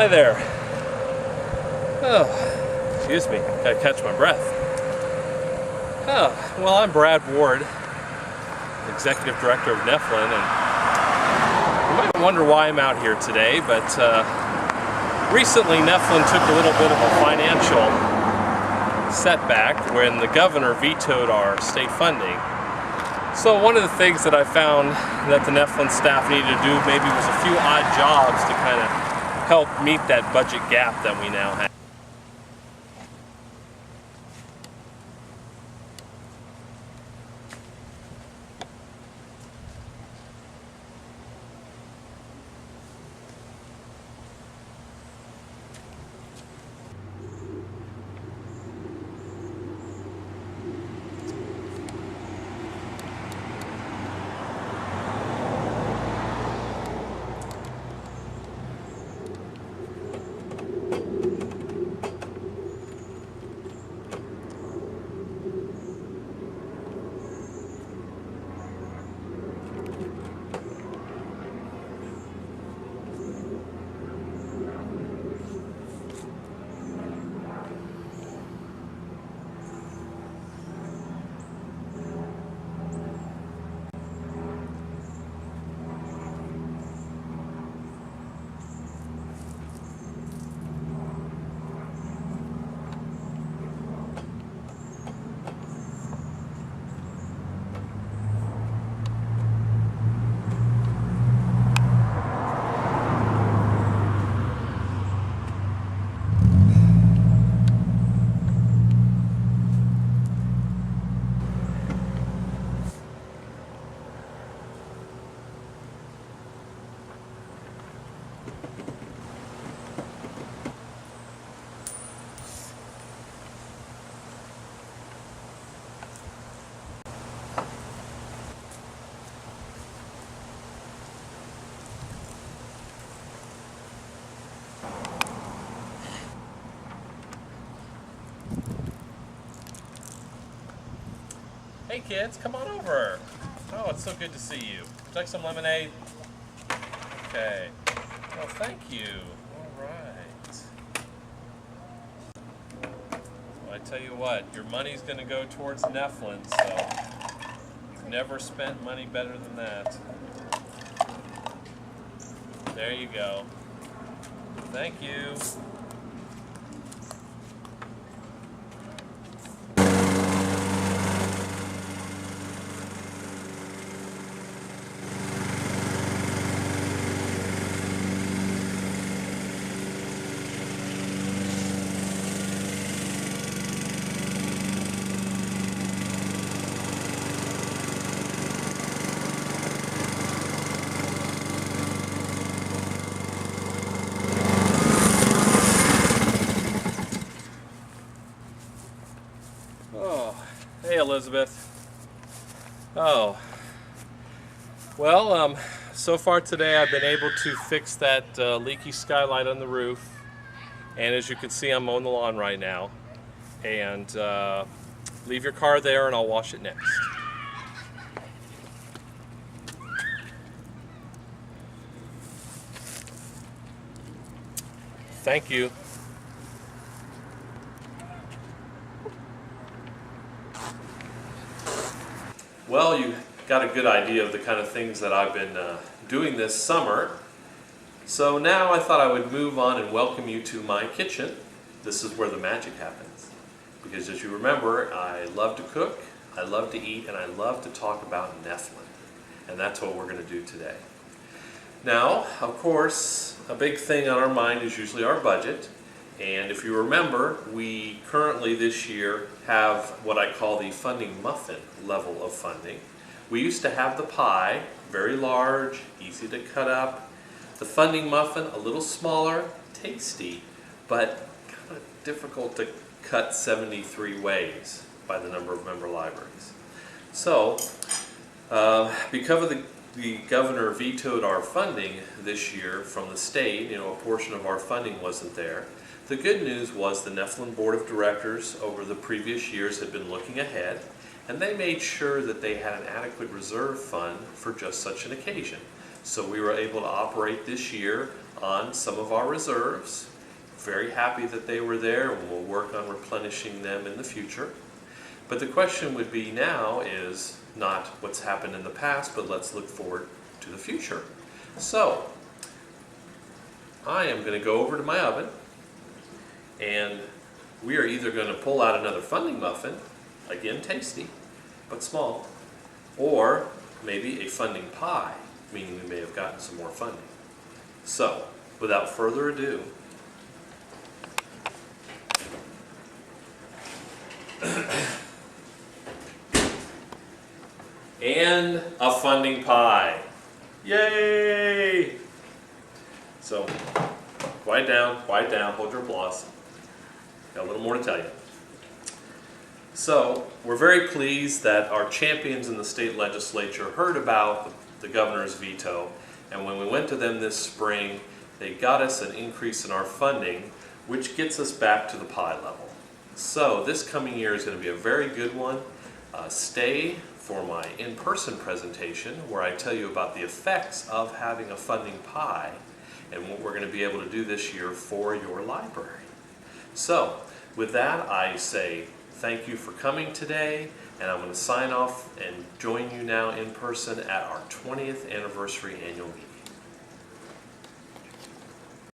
Hi there. Oh, excuse me, gotta catch my breath. Oh, well, I'm Brad Ward, Executive Director of NEFLIN, and you might wonder why I'm out here today, but recently NEFLIN took a little bit of a financial setback when the governor vetoed our state funding. So one of the things that I found that the NEFLIN staff needed to do maybe was a few odd jobs to kind of help meet that budget gap that we now have. Hey kids, come on over. Oh, it's so good to see you. Would you like some lemonade? Okay. Well, thank you. All right. Well, I tell you what, your money's going to go towards NEFLIN, so you've never spent money better than that. There you go. Thank you. Oh, hey Elizabeth. Oh, well, so far today I've been able to fix that leaky skylight on the roof, and as you can see, I'm mowing the lawn right now. And leave your car there and I'll wash it next. Thank you. Well, you got a good idea of the kind of things that I've been doing this summer. So now I thought I would move on and welcome you to my kitchen. This is where the magic happens. Because as you remember, I love to cook, I love to eat, and I love to talk about NEFLIN. And that's what we're going to do today. Now, of course, a big thing on our mind is usually our budget. And if you remember, we currently this year have what I call the funding muffin level of funding. We used to have the pie, very large, easy to cut up. The funding muffin, a little smaller, tasty, but kind of difficult to cut 73 ways by the number of member libraries. So, because of the governor vetoed our funding this year from the state, a portion of our funding wasn't there. The good news was the NEFLIN Board of Directors over the previous years had been looking ahead, and they made sure that they had an adequate reserve fund for just such an occasion. So we were able to operate this year on some of our reserves. Very happy that they were there, and we'll work on replenishing them in the future. But the question would be now is not what's happened in the past, but let's look forward to the future. So, I am going to go over to my oven, and we are either going to pull out another funding muffin, again tasty, but small, or maybe a funding pie, meaning we may have gotten some more funding. So, without further ado, and a funding pie. Yay! So, quiet down, hold your applause. Got a little more to tell you. So, we're very pleased that our champions in the state legislature heard about the governor's veto, and when we went to them this spring, they got us an increase in our funding, which gets us back to the pie level. So, this coming year is going to be a very good one. Stay for my in-person presentation where I tell you about the effects of having a funding pie and what we're going to be able to do this year for your library. So, with that, I say thank you for coming today, and I'm going to sign off and join you now in person at our 20th anniversary annual meeting.